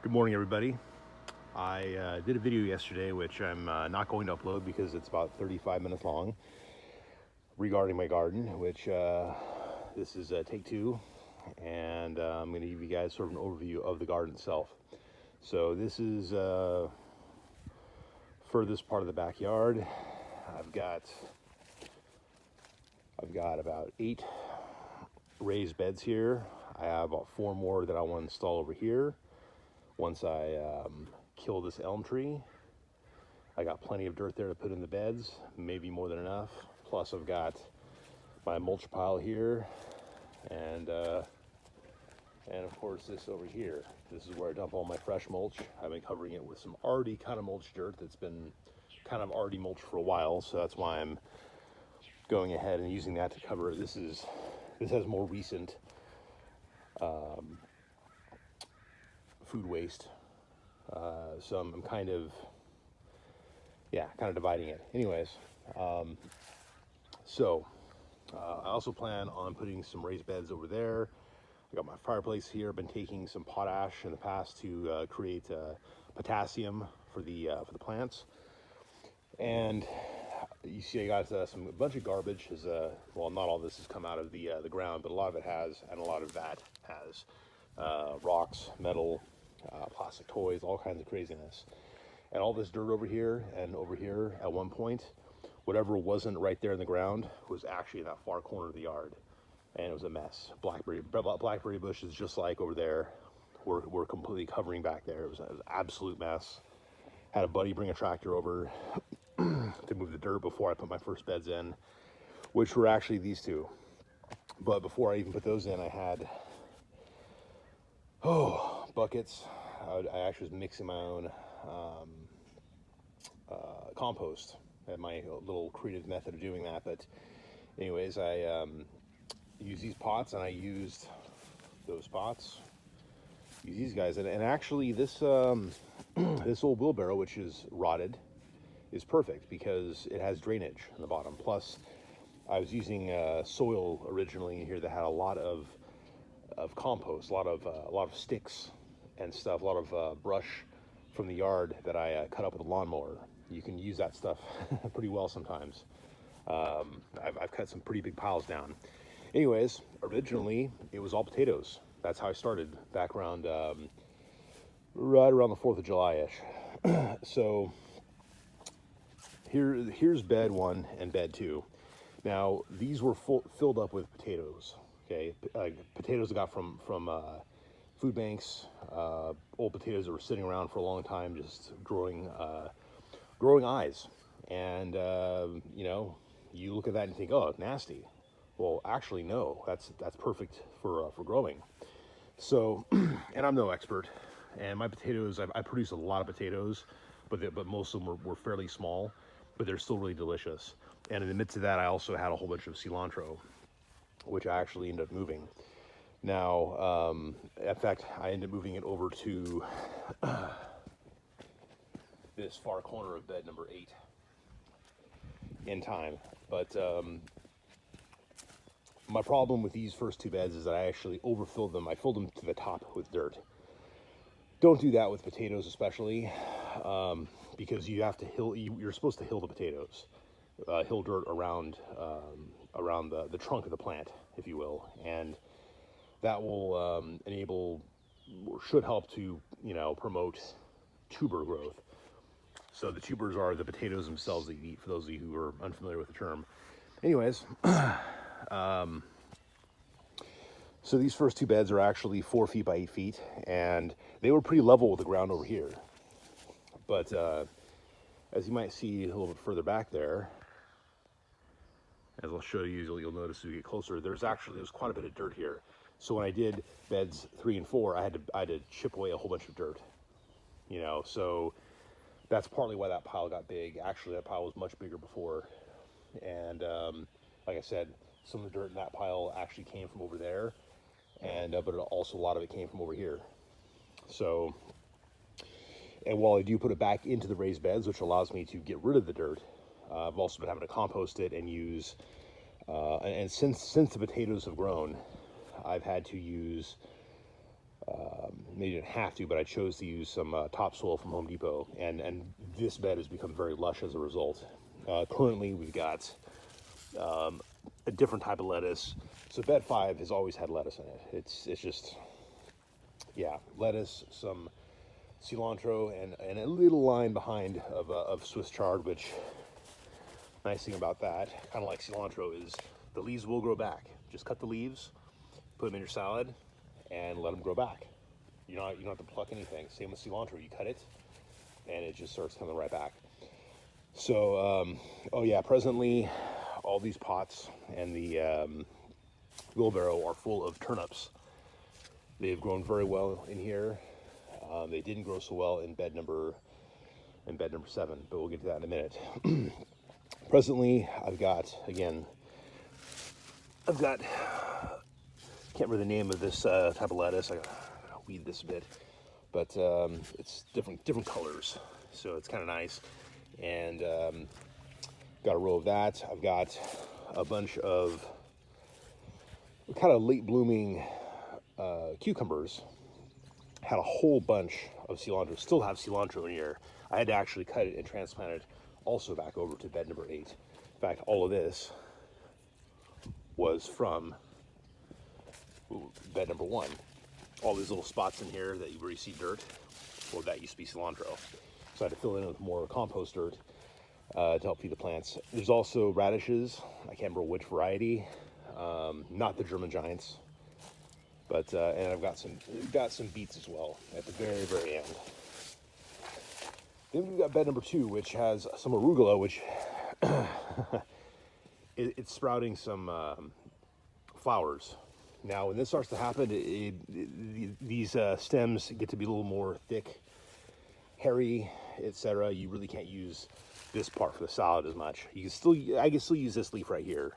Good morning, everybody. I did a video yesterday, which I'm not going to upload because it's about 35 minutes long, regarding my garden, which this is take two, and I'm going to give you guys sort of an overview of the garden itself. So this is furthest part of the backyard. I've got about 8 raised beds here. I have about 4 more that I want to install over here. Once I kill this elm tree, I got plenty of dirt there to put in the beds, maybe more than enough. Plus I've got my mulch pile here, and of course this over here. This is where I dump all my fresh mulch. I've been covering it with some already kind of mulch dirt that's been kind of already mulched for a while, so that's why I'm going ahead and using that to cover it. This has more recent food waste, so I'm kind of dividing it. Anyways, so I also plan on putting some raised beds over there. I got my fireplace here. I've been taking some potash in the past to create potassium for the plants. And you see, I got a bunch of garbage. Well, not all this has come out of the ground, but a lot of it has, and a lot of that has rocks, metal, plastic toys, all kinds of craziness. And all this dirt over here and over here, at one point, whatever wasn't right there in the ground was actually in that far corner of the yard, and it was a mess. Blackberry bushes, just like over there, were completely covering back there. It was an absolute mess. Had a buddy bring a tractor over to move the dirt before I put my first beds in, which were actually these two. But before I even put those in, I had buckets. I actually was mixing my own compost. I had my little creative method of doing that. But anyways, I used these pots, and I used those pots. Use these guys, and actually this this old wheelbarrow, which is rotted, is perfect because it has drainage in the bottom. Plus, I was using soil originally in here that had a lot of compost, a lot of sticks and stuff, a lot of brush from the yard that I cut up with a lawnmower. You can use that stuff pretty well sometimes. I've cut some pretty big piles down. Anyways, originally it was all potatoes. That's how I started back around right around the 4th of July-ish. So here's bed 1 and bed 2. Now these were filled up with potatoes. Okay, potatoes I got from food banks, old potatoes that were sitting around for a long time, just growing eyes. And you look at that and you think, oh, nasty. Well, actually, no. That's perfect for growing. So, and I'm no expert. And my potatoes, I produce a lot of potatoes, but most of them were fairly small, but they're still really delicious. And in the midst of that, I also had a whole bunch of cilantro, which I actually ended up moving. Now, in fact, I ended up moving it over to this far corner of bed number 8 in time. But my problem with these first 2 beds is that I actually overfilled them. I filled them to the top with dirt. Don't do that with potatoes, especially, because you have to you're supposed to hill the potatoes, hill dirt around the trunk of the plant, if you will, and that will enable, or should help to, promote tuber growth. So the tubers are the potatoes themselves that you eat, for those of you who are unfamiliar with the term. Anyways, so these first 2 beds are actually 4 feet by 8 feet, and they were pretty level with the ground over here. But as you might see a little bit further back there, as I'll show you, you'll notice as we get closer, there's quite a bit of dirt here. So when I did beds 3 and 4, I had to chip away a whole bunch of dirt. So that's partly why that pile got big. Actually, that pile was much bigger before, and like I said, some of the dirt in that pile actually came from over there, and but also a lot of it came from over here. So, and while I do put it back into the raised beds, which allows me to get rid of the dirt, I've also been having to compost it and use, and since the potatoes have grown, I've had to use Maybe didn't have to, but I chose to use some topsoil from Home Depot, and this bed has become very lush as a result. Currently, we've got a different type of lettuce. So bed 5 has always had lettuce in it. It's just, yeah, lettuce, some cilantro, and a little line behind of Swiss chard, which, nice thing about that, kind of like cilantro, is the leaves will grow back. Just cut the leaves, put them in your salad, and let them grow back. You don't have to pluck anything. Same with cilantro. You cut it, and it just starts coming right back. So, oh yeah, presently, all these pots and the wheelbarrow are full of turnips. They've grown very well in here. They didn't grow so well in bed number 7, but we'll get to that in a minute. Presently, I've got, can't remember the name of this type of lettuce. I gotta weed this a bit, but it's different colors, so it's kind of nice. And got a row of that. I've got a bunch of kind of late blooming cucumbers. Had a whole bunch of cilantro. Still have cilantro in here. I had to actually cut it and transplant it also back over to bed number 8. In fact, all of this was from bed number 1. All these little spots in here that where you see dirt, well, that used to be cilantro. So I had to fill in with more compost dirt to help feed the plants. There's also radishes. I can't remember which variety. Not the German Giants, but and I've got some beets as well at the very end. Then we've got bed number 2, which has some arugula, which it's sprouting some flowers. Now, when this starts to happen, these stems get to be a little more thick, hairy, etc. You really can't use this part for the salad as much. I can still use this leaf right here,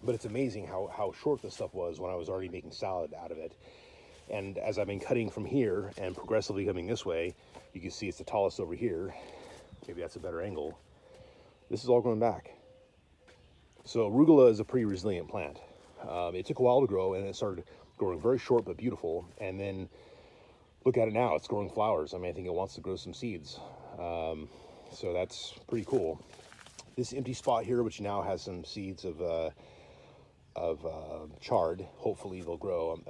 but it's amazing how short this stuff was when I was already making salad out of it. And as I've been cutting from here and progressively coming this way, you can see it's the tallest over here. Maybe that's a better angle. This is all growing back. So arugula is a pretty resilient plant. It took a while to grow, and it started growing very short but beautiful. And then look at it now; it's growing flowers. I mean, I think it wants to grow some seeds. So that's pretty cool. This empty spot here, which now has some seeds of chard, hopefully they'll grow.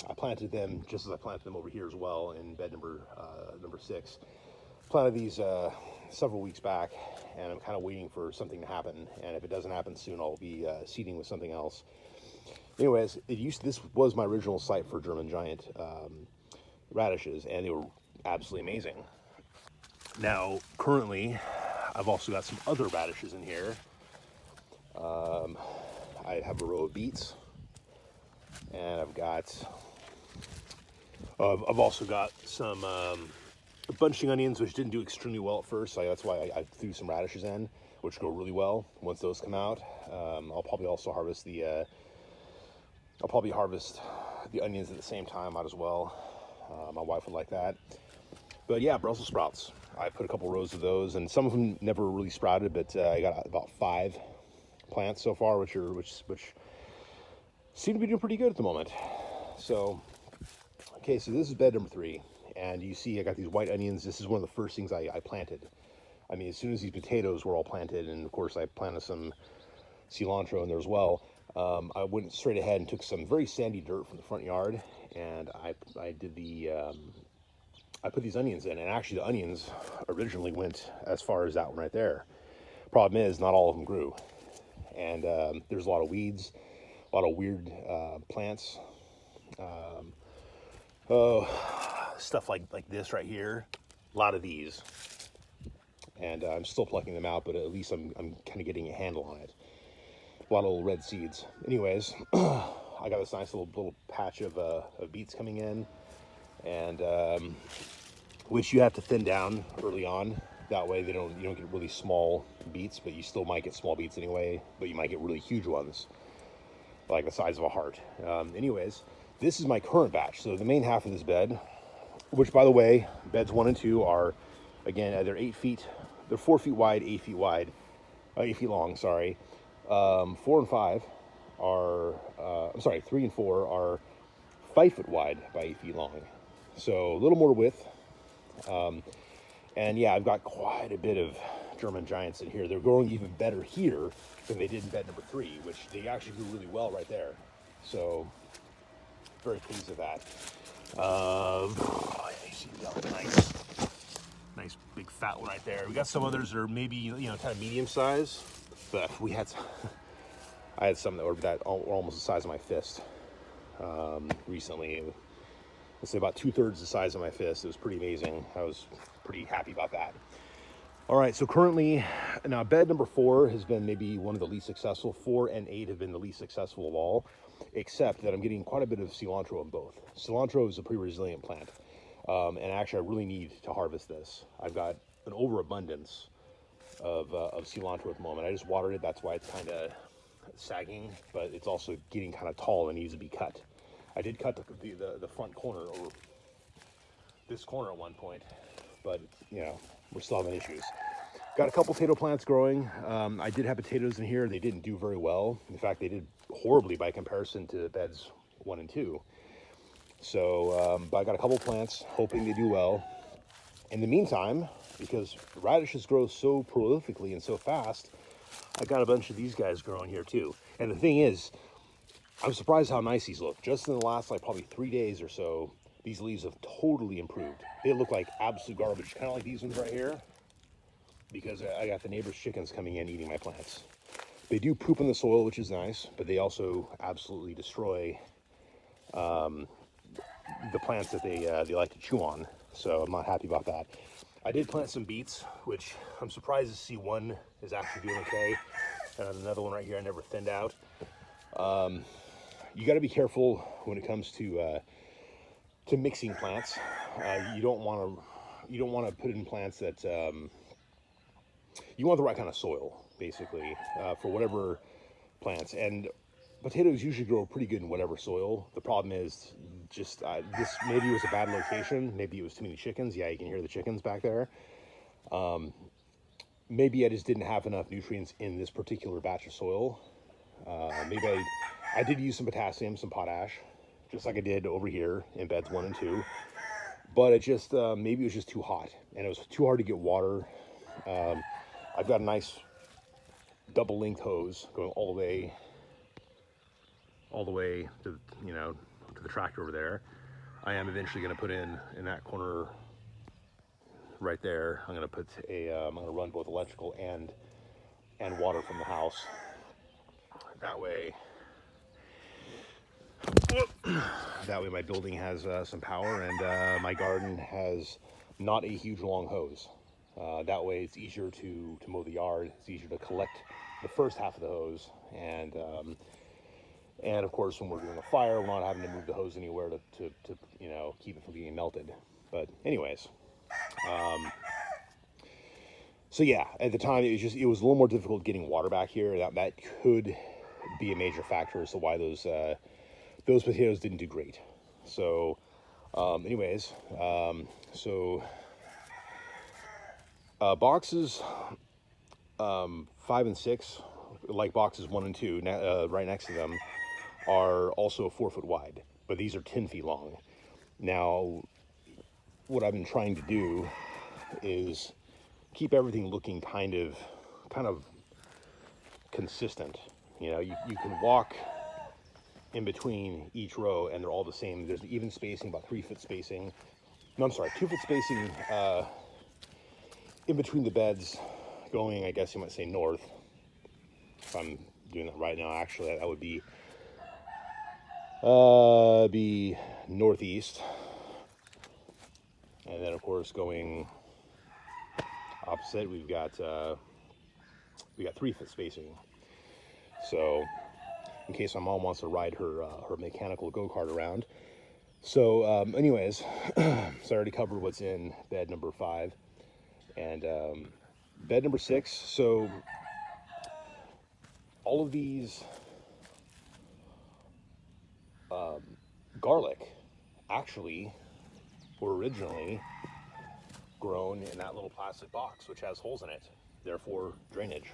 I planted them just as I planted them over here as well in bed number 6. Planted these several weeks back, and I'm kind of waiting for something to happen. And if it doesn't happen soon, I'll be seeding with something else. Anyways, this was my original site for German Giant radishes, and they were absolutely amazing. Now, currently, I've also got some other radishes in here. I have a row of beets, and I've also got some bunching onions, which didn't do extremely well at first. So that's why I threw some radishes in, which go really well once those come out. I'll probably also harvest the onions at the same time. Might as well. My wife would like that. But yeah, Brussels sprouts. I put a couple rows of those, and some of them never really sprouted, but I got about 5 plants so far, which seem to be doing pretty good at the moment. So, okay, so this is bed number 3, and you see I got these white onions. This is one of the first things I planted. I mean, as soon as these potatoes were all planted, and of course I planted some cilantro in there as well, I went straight ahead and took some very sandy dirt from the front yard, and I put these onions in, and actually the onions originally went as far as that one right there. Problem is, not all of them grew, and there's a lot of weeds, a lot of weird plants, stuff like this right here, a lot of these, and I'm still plucking them out, but at least I'm kind of getting a handle on it. A lot of little red seeds. Anyways, I got this nice little patch of beets coming in, and which you have to thin down early on. That way you don't get really small beets, but you still might get small beets anyway, but you might get really huge ones, like the size of a heart. Anyways, this is my current batch. So the main half of this bed, which by the way, beds 1 and 2 are, again, they're 8 feet, they're 4 feet wide, 8 feet wide, 8 feet long, sorry. 4 and 5 are, 3 and 4 are 5 foot wide by 8 feet long. So a little more width. And yeah, I've got quite a bit of German giants in here. They're growing even better here than they did in bed number 3, which they actually grew really well right there. So very pleased with that. Nice big fat one right there. We got some others that are maybe, kind of medium size, but I had some that were almost the size of my fist recently. Let's say about 2/3 the size of my fist. It was pretty amazing. I was pretty happy about that. All right, so currently, now bed number 4 has been maybe one of the least successful. 4 and 8 have been the least successful of all, except that I'm getting quite a bit of cilantro in both. Cilantro is a pretty resilient plant, and actually I really need to harvest this. I've got an overabundance of cilantro at the moment. I just watered it, that's why it's kind of sagging, but it's also getting kind of tall and needs to be cut. I did cut the front corner, or this corner at one point, but we're still having issues. Got a couple potato plants growing. I did have potatoes in here. They didn't do very well. In fact, they did horribly by comparison to beds 1 and 2. So, but I got a couple plants, hoping they do well. In the meantime, because radishes grow so prolifically and so fast, I got a bunch of these guys growing here too. And the thing is, I'm surprised how nice these look. Just in the last probably 3 days or so, these leaves have totally improved. They look like absolute garbage, kind of like these ones right here, because I got the neighbor's chickens coming in eating my plants. They do poop in the soil, which is nice, but they also absolutely destroy the plants that they like to chew on. So I'm not happy about that. I did plant some beets, which I'm surprised to see one is actually doing okay, and another one right here I never thinned out. You got to be careful when it comes to mixing plants. You don't want to put in plants that you want the right kind of soil, basically, for whatever plants. And potatoes usually grow pretty good in whatever soil. The problem is just this maybe was a bad location. Maybe it was too many chickens. Yeah, you can hear the chickens back there. Maybe I just didn't have enough nutrients in this particular batch of soil. Maybe I did use some potassium, some potash, just like I did over here in beds 1 and 2. But it just, maybe it was just too hot, and it was too hard to get water. I've got a nice double linked hose going all the way to, to the tractor over there. I am eventually going to put in that corner right there. I'm going to run both electrical and water from the house. That way my building has some power, and my garden has not a huge long hose. That way it's easier to mow the yard. It's easier to collect the first half of the hose, and of course when we're doing a fire, we're not having to move the hose anywhere to keep it from being melted. But anyways, so yeah, at the time it was a little more difficult getting water back here. That could be a major factor as to why those potatoes didn't do great. So anyways, boxes 5 and 6, like boxes 1 and 2, right next to them, are also 4 foot wide, but these are 10 feet long. Now, what I've been trying to do is keep everything looking kind of consistent. You can walk in between each row and they're all the same. There's even spacing, about 3 foot spacing. No, I'm sorry, 2 foot spacing in between the beds, going, I guess you might say, north. If I'm doing that right now, actually, that would be northeast. And then, of course, going opposite, we've got 3 foot spacing. So, in case my mom wants to ride her mechanical go-kart around. So, anyways, so I already covered what's in bed number 5 and bed number 6. So, all of these garlic actually were originally grown in that little plastic box, which has holes in it, therefore drainage.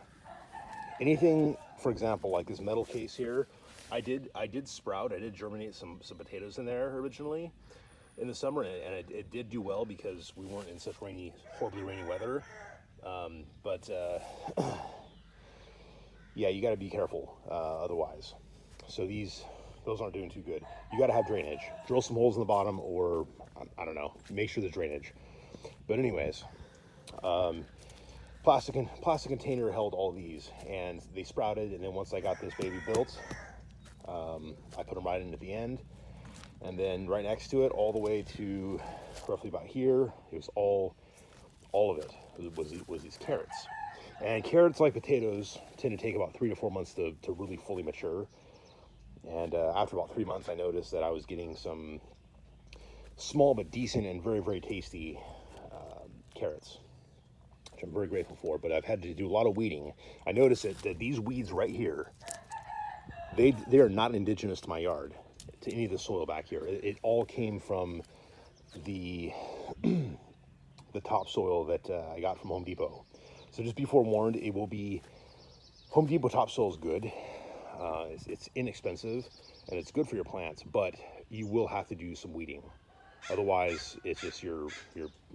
Anything, for example, like this metal case here, I did sprout. I did germinate some potatoes in there originally in the summer, and it did do well because we weren't in such horribly rainy weather. But yeah, you got to be careful otherwise. So those aren't doing too good. You got to have drainage. Drill some holes in the bottom, or I don't know. Make sure there's drainage. But anyways, plastic container held all these, and they sprouted. And then once I got this baby built, I put them right in at the end, and then right next to it, all the way to roughly about here, it was all of it was these carrots. And carrots, like potatoes, tend to take about 3 to 4 months to really fully mature. And after about 3 months, I noticed that I was getting some small but decent and very, very tasty carrots, which I'm very grateful for. But I've had to do a lot of weeding. I noticed that these weeds right here, they are not indigenous to my yard, to any of the soil back here. It all came from the topsoil that I got from Home Depot. So just be forewarned, it will be Home Depot topsoil is good. It's inexpensive and it's good for your plants, but you will have to do some weeding. Otherwise, it's just you're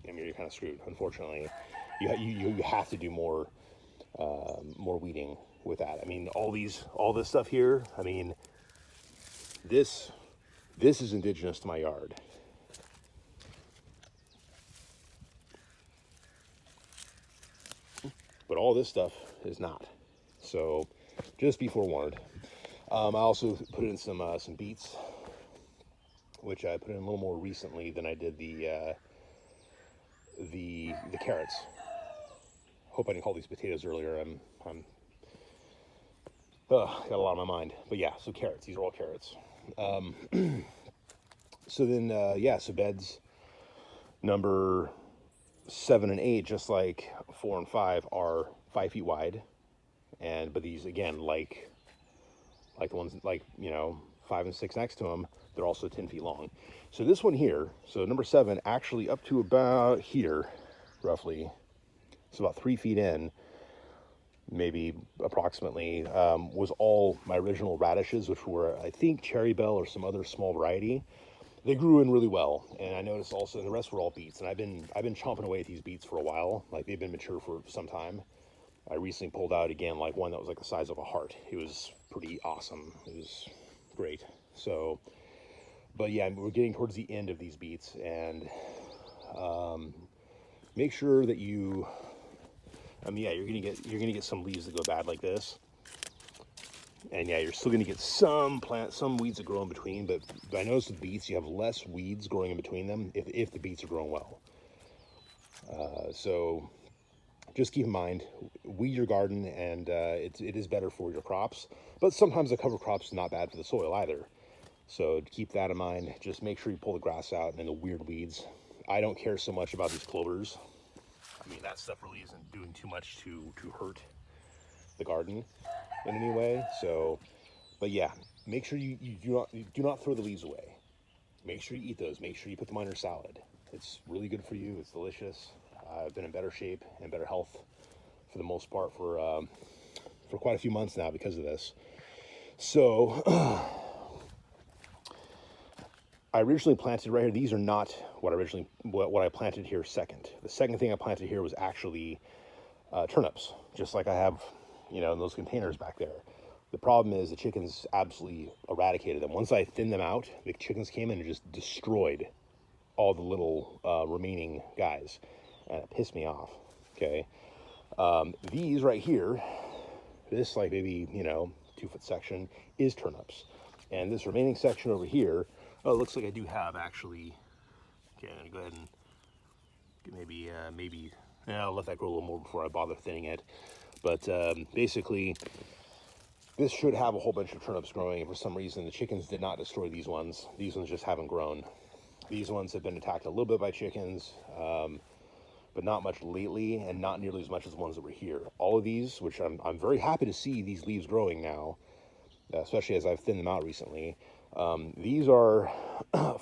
kind of screwed. Unfortunately, you have to do more weeding with that. I mean, all this stuff here. I mean, this is indigenous to my yard. But all this stuff is not. So just be forewarned. I also put in some beets, which I put in a little more recently than I did the carrots. Hope I didn't call these potatoes earlier. I'm got a lot on my mind. But yeah, so carrots. These are all carrots. So then, so beds number 7 and 8, just like 4 and 5, are 5 feet wide, but these again, like the ones 5 and 6 next to them, they're also 10 feet long. So this one here, so number 7, actually up to about here, roughly, so about 3 feet in, maybe approximately, was all my original radishes, which were, I think, Cherry Bell or some other small variety. They grew in really well, and I noticed also, and the rest were all beets. And I've been chomping away at these beets for a while. Like, they've been mature for some time. I recently pulled out again, like one that was like the size of a heart. It was pretty awesome. It was great. So, but yeah, we're getting towards the end of these beets, and make sure that you're gonna get some leaves that go bad like this. And yeah, you're still going to get some weeds that grow in between, but I noticed with beets, you have less weeds growing in between them if the beets are growing well. So just keep in mind, weed your garden, and it is better for your crops, but sometimes a cover crop's not bad for the soil either. So keep that in mind. Just make sure you pull the grass out and the weird weeds. I don't care so much about these clovers. I mean, that stuff really isn't doing too much to hurt the garden in any way. So, but yeah, make sure you do not throw the leaves away. Make sure you eat those. Make sure you put them on your salad. It's really good for you. It's delicious. I've been in better shape and better health for the most part for quite a few months now because of this. So I originally planted right here. These are not what I planted here second. The second thing I planted here was actually turnips, just like I have, in those containers back there. The problem is the chickens absolutely eradicated them. Once I thinned them out, the chickens came in and just destroyed all the little remaining guys, and it pissed me off. Okay, these right here, this like maybe 2-foot section is turnips, and this remaining section over here, it looks like I do have actually. Okay, I'm gonna go ahead and maybe I'll let that grow a little more before I bother thinning it. But basically, this should have a whole bunch of turnips growing. For some reason, the chickens did not destroy these ones. These ones just haven't grown. These ones have been attacked a little bit by chickens, but not much lately, and not nearly as much as the ones that were here. All of these, which I'm very happy to see these leaves growing now, especially as I've thinned them out recently. These are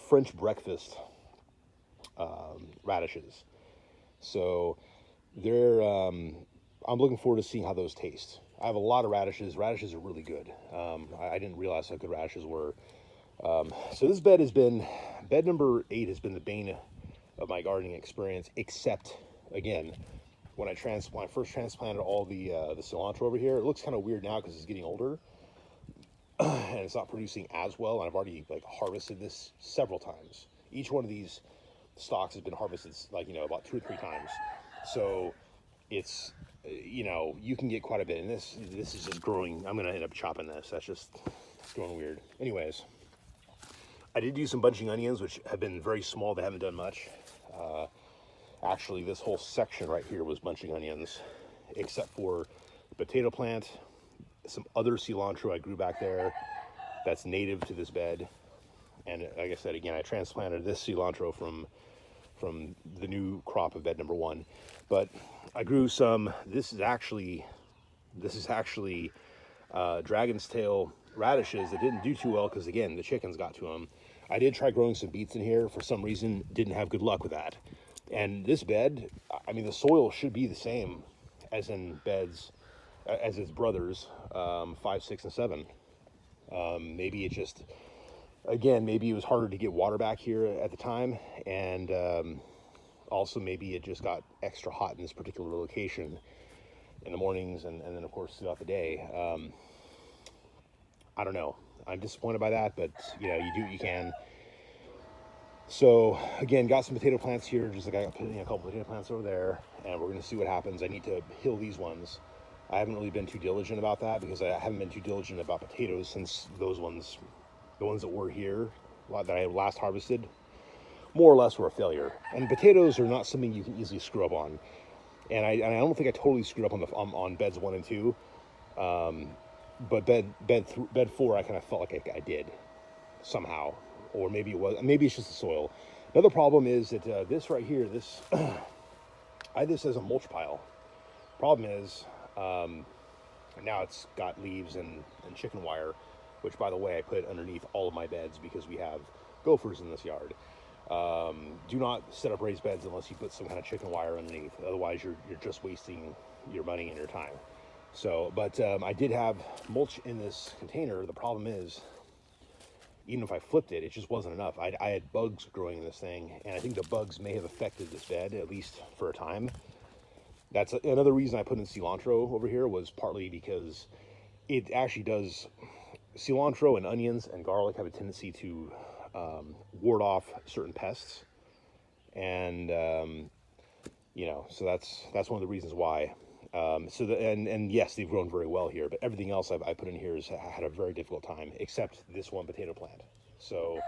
French breakfast radishes. So they're I'm looking forward to seeing how those taste. I have a lot of radishes. Radishes are really good. I didn't realize how good radishes were. So this bed has been, bed number 8 has been the bane of my gardening experience, except, again, when I first transplanted all the cilantro over here. It looks kind of weird now because it's getting older and it's not producing as well. And I've already like harvested this several times. Each one of these stalks has been harvested like, about 2 or 3 times. So it's, you can get quite a bit. And this is just growing. I'm going to end up chopping this. That's just growing weird. Anyways, I did do some bunching onions, which have been very small. They haven't done much. Actually, this whole section right here was bunching onions, except for the potato plant, some other cilantro I grew back there that's native to this bed. And like I said, again, I transplanted this cilantro from the new crop of bed number 1. But I grew some, this is actually dragon's tail radishes that didn't do too well because, again, the chickens got to them. I did try growing some beets in here. For some reason, didn't have good luck with that. And this bed, I mean, the soil should be the same as in beds, as its brothers, 5, 6, and 7. Maybe it just, again, maybe it was harder to get water back here at the time. And also maybe it just got extra hot in this particular location in the mornings and then, of course, throughout the day. I don't know. I'm disappointed by that, but, you do what you can. So again, got some potato plants here, just like I got a couple potato plants over there, and we're going to see what happens. I need to hill these ones. I haven't really been too diligent about that because I haven't been too diligent about potatoes since those ones, the ones that were here, that I last harvested, more or less were a failure. And potatoes are not something you can easily screw up on. And I don't think I totally screwed up on beds 1 and 2, but bed 4 I kind of felt like I did somehow. Or maybe it's just the soil. Another problem is that this right here, I had this as a mulch pile. Problem is, now it's got leaves and chicken wire, which, by the way, I put underneath all of my beds because we have gophers in this yard. Do not set up raised beds unless you put some kind of chicken wire underneath. Otherwise, you're just wasting your money and your time. So, but I did have mulch in this container. The problem is, even if I flipped it, it just wasn't enough. I had bugs growing in this thing, and I think the bugs may have affected this bed, at least for a time. That's another reason I put in cilantro over here, was partly because it actually does, cilantro and onions and garlic have a tendency to ward off certain pests. And, so that's one of the reasons why. And yes, they've grown very well here, but everything else I put in here has had a very difficult time, except this one potato plant. So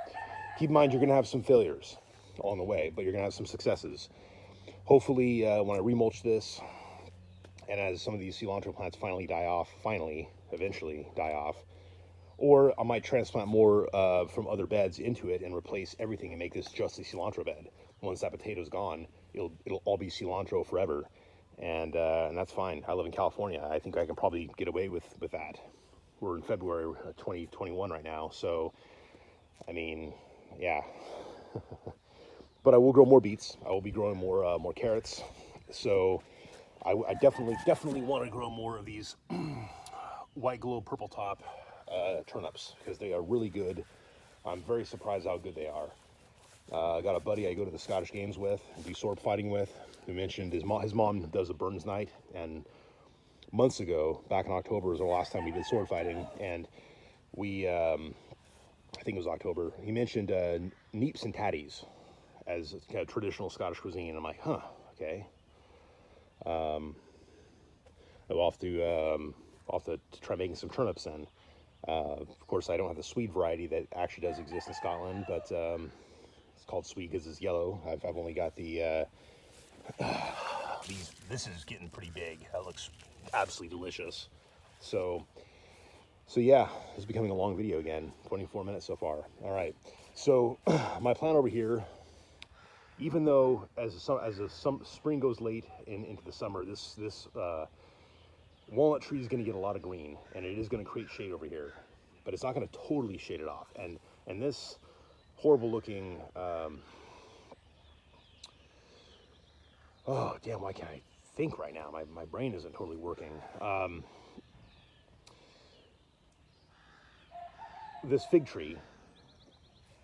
keep in mind, you're going to have some failures along the way, but you're going to have some successes. Hopefully, when I remulch this, and as some of these cilantro plants eventually die off, or I might transplant more from other beds into it and replace everything and make this just a cilantro bed. Once that potato's gone, it'll all be cilantro forever. And that's fine. I live in California. I think I can probably get away with that. We're in February 2021 right now, so I mean, yeah. But I will grow more beets. I will be growing more carrots. So I definitely want to grow more of these white glow purple top turnips because they are really good. I'm very surprised how good they are. I got a buddy I go to the Scottish Games with, do sword fighting with, who mentioned his mom does a Burns night, and months ago, back in October, was the last time we did sword fighting, and we, I think it was October, he mentioned neeps and tatties as kind of traditional Scottish cuisine, and I'm like, huh, okay. I'll have to try making some turnips then. Of course, I don't have the Swede variety that actually does exist in Scotland, but it's called Swede because it's yellow. I've only got the these. This is getting pretty big. That looks absolutely delicious. So yeah, it's becoming a long video again. 24 minutes so far. All right. So my plan over here, even though as the spring goes late into the summer, this walnut tree is going to get a lot of green, and it is going to create shade over here, but it's not going to totally shade it off. And this horrible looking, oh damn, why can't I think right now? My brain isn't totally working. this fig tree,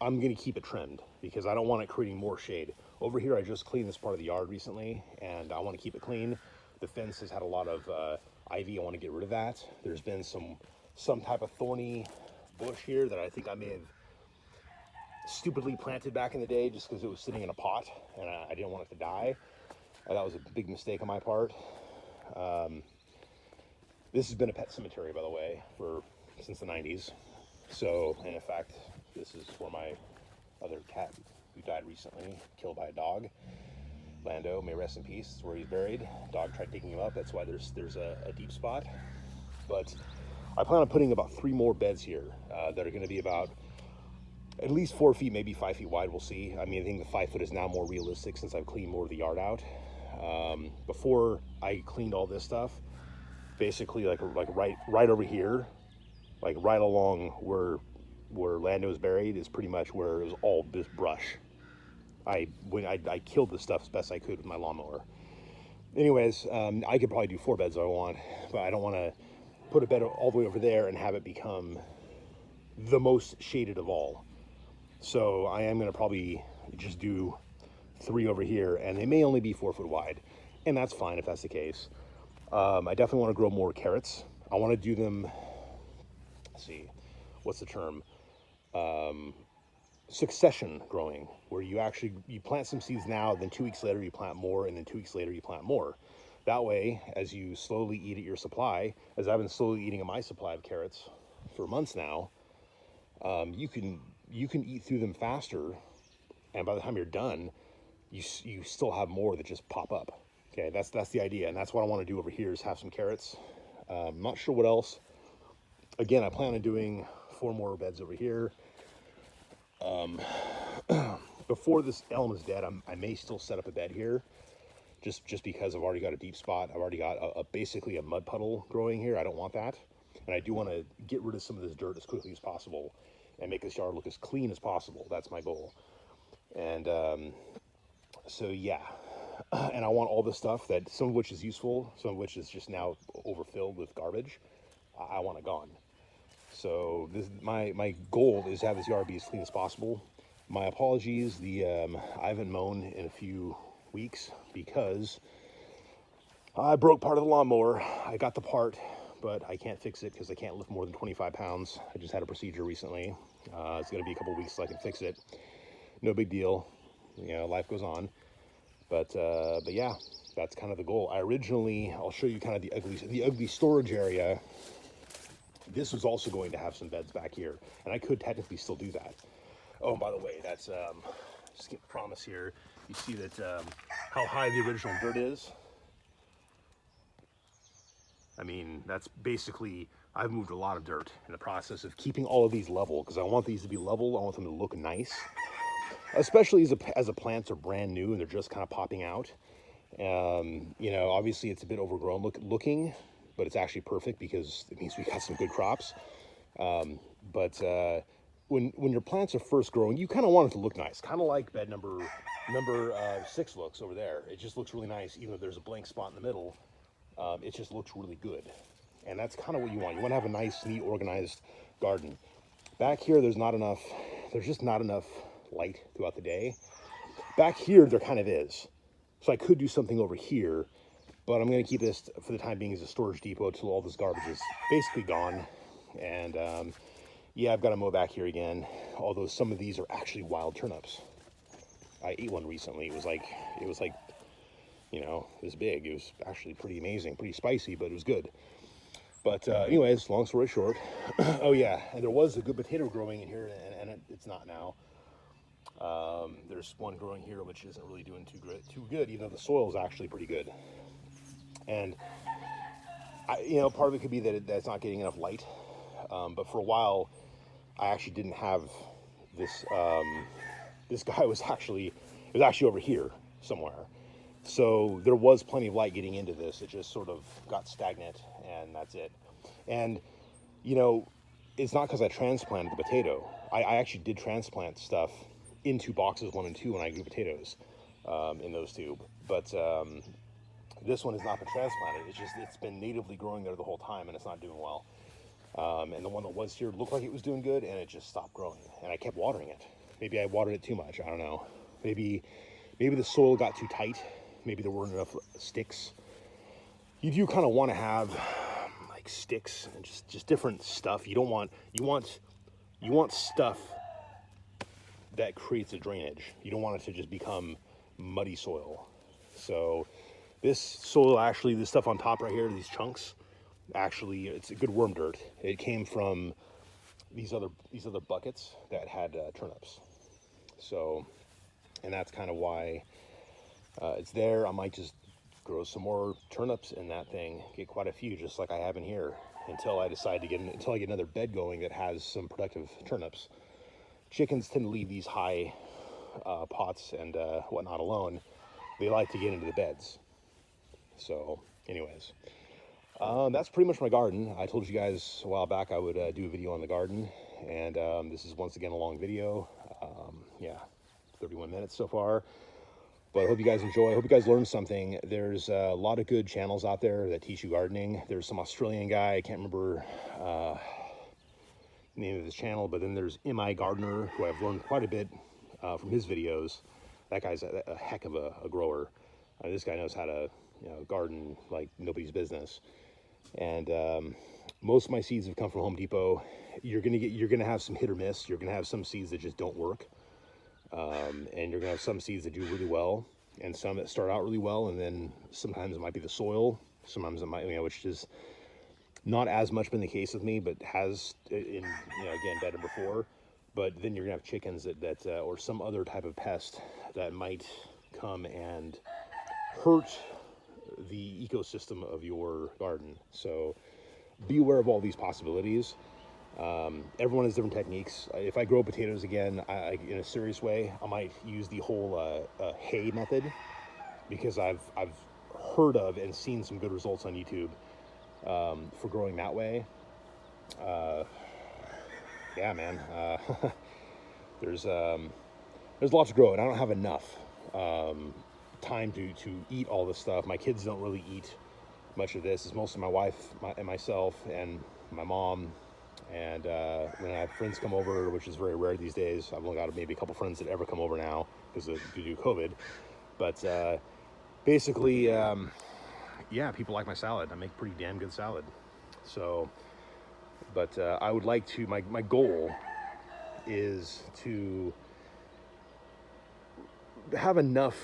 I'm going to keep it trimmed because I don't want it creating more shade. Over here, I just cleaned this part of the yard recently, and I want to keep it clean. The fence has had a lot of ivy. I want to get rid of that. There's been some type of thorny bush here that I think I may have stupidly planted back in the day just because it was sitting in a pot, and I didn't want it to die. That was a big mistake on my part. This has been a pet cemetery, by the way, since the 90s. So, and in fact, this is where my other cat who died recently, killed by a dog, Lando, may rest in peace, is where he's buried. Dog tried digging him up. That's why there's a deep spot. But I plan on putting about 3 more beds here that are going to be about at least 4 feet, maybe 5 feet wide. We'll see. I mean, I think the 5 foot is now more realistic since I've cleaned more of the yard out. Before I cleaned all this stuff, basically like right over here, like right along where Lando is buried is pretty much where it was all this brush. I killed this stuff as best I could with my lawnmower. Anyways, I could probably do 4 beds if I want, but I don't want to put a bed all the way over there and have it become the most shaded of all. So I am going to probably just do 3 over here, and they may only be 4 foot wide, and that's fine if that's the case. I definitely want to grow more carrots. I want to do them, let's see, what's the term? Succession growing, where you plant some seeds now, then 2 weeks later you plant more, and then 2 weeks later you plant more. That way, as you slowly eat at your supply, as I've been slowly eating at my supply of carrots for months now, you can eat through them faster, and by the time you're done, you still have more that just pop up. Okay, that's the idea, and that's what I want to do over here is have some carrots. I'm not sure what else. Again, I plan on doing 4 more beds over here. Before this elm is dead, I may still set up a bed here, just because I've already got a deep spot. I've already got basically a mud puddle growing here. I don't want that, and I do want to get rid of some of this dirt as quickly as possible and make this yard look as clean as possible. That's my goal. And so yeah, and I want all the stuff that some of which is useful, some of which is just now overfilled with garbage. I want it gone. So my goal is to have this yard be as clean as possible. My apologies, I haven't mown in a few weeks because I broke part of the lawnmower. I got the part, but I can't fix it because I can't lift more than 25 pounds. I just had a procedure recently. It's going to be a couple weeks so I can fix it. No big deal. You know, life goes on. But yeah, that's kind of the goal. I'll show you kind of the ugly storage area. This was also going to have some beds back here, and I could technically still do that. Oh, by the way, that's just give a promise here. You see that how high the original dirt is? I mean, that's basically, I've moved a lot of dirt in the process of keeping all of these level, because I want these to be level. I want them to look nice, especially as the plants are brand new and they're just kind of popping out. You know, obviously it's a bit overgrown looking, but it's actually perfect because it means we got some good crops. But when your plants are first growing, you kind of want it to look nice, kind of like bed number 6 looks over there. It just looks really nice, even if there's a blank spot in the middle. It just looks really good, and that's kind of what you want. You want to have a nice, neat, organized garden. Back here, there's just not enough light throughout the day. Back here, there kind of is. So I could do something over here, but I'm going to keep this for the time being as a storage depot till all this garbage is basically gone. And yeah, I've got to mow back here again, although some of these are actually wild turnips. I ate one recently. It was like, you know, this big. It was actually pretty amazing, pretty spicy, but it was good. But anyways, long story short, oh yeah, and there was a good potato growing in here, and it's not now. There's one growing here which isn't really doing too good, even though the soil is actually pretty good. And you know, part of it could be that it's not getting enough light. But for a while, I actually didn't have this. This guy was actually over here somewhere. So there was plenty of light getting into this. It just sort of got stagnant, and that's it. And, you know, it's not because I transplanted the potato. I actually did transplant stuff into boxes 1 and 2 when I grew potatoes in those 2. But this one has not been transplanted. It's been natively growing there the whole time, and it's not doing well. And the one that was here looked like it was doing good, and it just stopped growing. And I kept watering it. Maybe I watered it too much. I don't know. Maybe the soil got too tight. Maybe there weren't enough sticks. You do kind of want to have like sticks and just different stuff. You want stuff that creates a drainage. You don't want it to just become muddy soil. So this soil, actually, this stuff on top right here, these chunks, actually, it's a good worm dirt. It came from these other buckets that had turnips. So, and that's kind of why it's there. I might just grow some more turnips in that thing, get quite a few, just like I have in here, until I get another bed going that has some productive turnips. Chickens tend to leave these high pots and whatnot alone. They like to get into the beds. So, anyways, that's pretty much my garden. I told you guys a while back I would do a video on the garden, and this is once again a long video. Yeah, 31 minutes so far. But I hope you guys enjoy. I hope you guys learned something. There's a lot of good channels out there that teach you gardening. There's some Australian guy, I can't remember the name of his channel, but then there's M.I. Gardener, who I've learned quite a bit from his videos. That guy's a heck of a grower. This guy knows how to garden like nobody's business. And most of my seeds have come from Home Depot. You're gonna have some hit or miss. You're gonna have some seeds that just don't work. And you're gonna have some seeds that do really well, and some that start out really well, and then sometimes it might be the soil, sometimes it might, which is not as much been the case with me, but has in again better before. But then you're gonna have chickens that or some other type of pest that might come and hurt the ecosystem of your garden. So be aware of all these possibilities. Everyone has different techniques. If I grow potatoes again, in a serious way, I might use the whole hay method, because I've heard of and seen some good results on YouTube for growing that way. Yeah, man. There's lots to grow, and I don't have enough time to eat all this stuff. My kids don't really eat much of this. It's mostly my wife and myself and my mom. And when I have friends come over, which is very rare these days, I've only got maybe a couple friends that ever come over now because due to COVID. But basically, yeah, people like my salad. I make pretty damn good salad. So, but I would like to, my goal is to have enough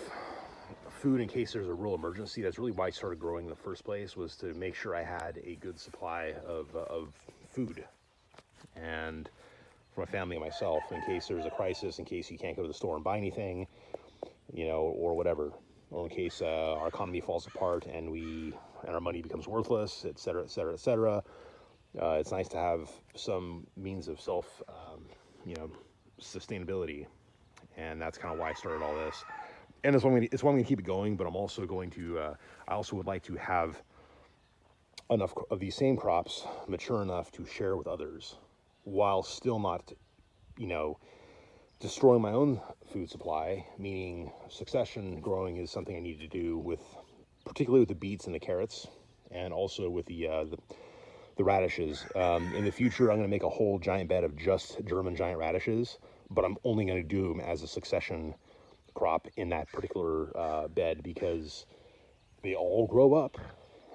food in case there's a real emergency. That's really why I started growing in the first place, was to make sure I had a good supply of food, and for my family and myself, in case there's a crisis, in case you can't go to the store and buy anything, or whatever, or in case our economy falls apart and our money becomes worthless, etc., etc., etc. It's nice to have some means of self, sustainability, and that's kind of why I started all this. And it's why I'm going to keep it going. But I'm also going to. I also would like to have enough of these same crops mature enough to share with others, while still not, destroying my own food supply. Meaning, succession growing is something I need to do particularly with the beets and the carrots, and also with the radishes. In the future, I'm going to make a whole giant bed of just German giant radishes, but I'm only going to do them as a succession crop in that particular bed, because they all grow up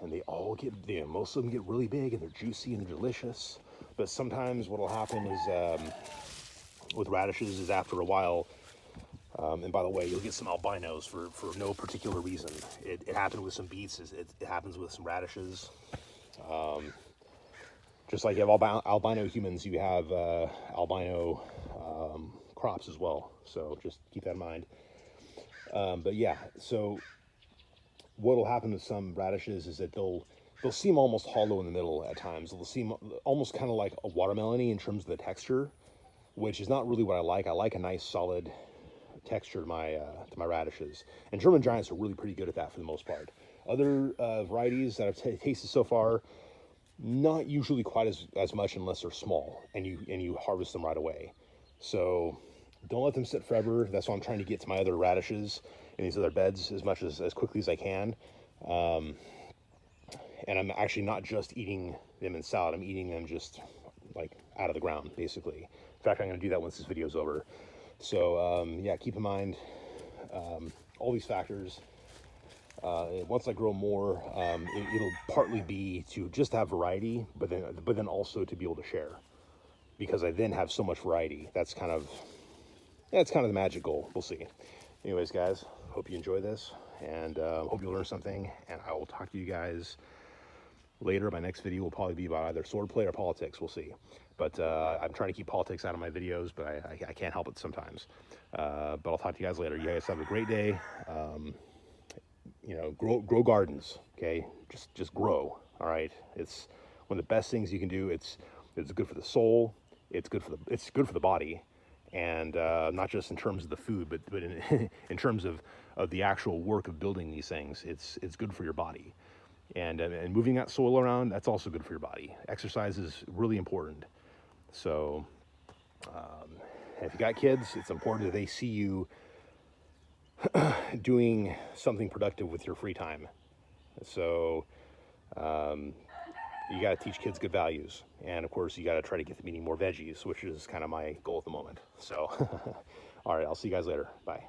and they all get, most of them get really big and they're juicy and they're delicious. But sometimes what will happen is with radishes is, after a while, and by the way, you'll get some albinos for no particular reason. It happened with some beets. It happens with some radishes. Just like you have albino humans, you have albino crops as well. So just keep that in mind. But yeah, so what will happen with some radishes is that they'll seem almost hollow in the middle at times. They'll seem almost kind of like a watermelon-y in terms of the texture, which is not really what I like. I like a nice solid texture to my radishes. And German giants are really pretty good at that for the most part. Other varieties that I've tasted so far, not usually quite as much, unless they're small and you harvest them right away. So don't let them sit forever. That's why I'm trying to get to my other radishes in these other beds as quickly as I can. And I'm actually not just eating them in salad, I'm eating them just like out of the ground, basically. In fact, I'm going to do that once this video is over. So yeah, keep in mind all these factors. Once I grow more, it'll partly be to just have variety, but then also to be able to share, because I then have so much variety. That's kind of the magic goal. We'll see. Anyways, guys, hope you enjoy this, and hope you learn something. And I will talk to you guys later. My next video will probably be about either swordplay or politics. We'll see. But I'm trying to keep politics out of my videos, but I can't help it sometimes. But I'll talk to you guys later. You guys have a great day. You know, grow gardens. Okay, just grow. All right. It's one of the best things you can do. It's good for the soul. It's good for the body, and not just in terms of the food, but in terms of the actual work of building these things. It's good for your body. And moving that soil around, that's also good for your body. Exercise is really important. So if you got kids, it's important that they see you doing something productive with your free time. So you got to teach kids good values. And of course, you got to try to get them eating more veggies, which is kind of my goal at the moment. So, all right, I'll see you guys later. Bye.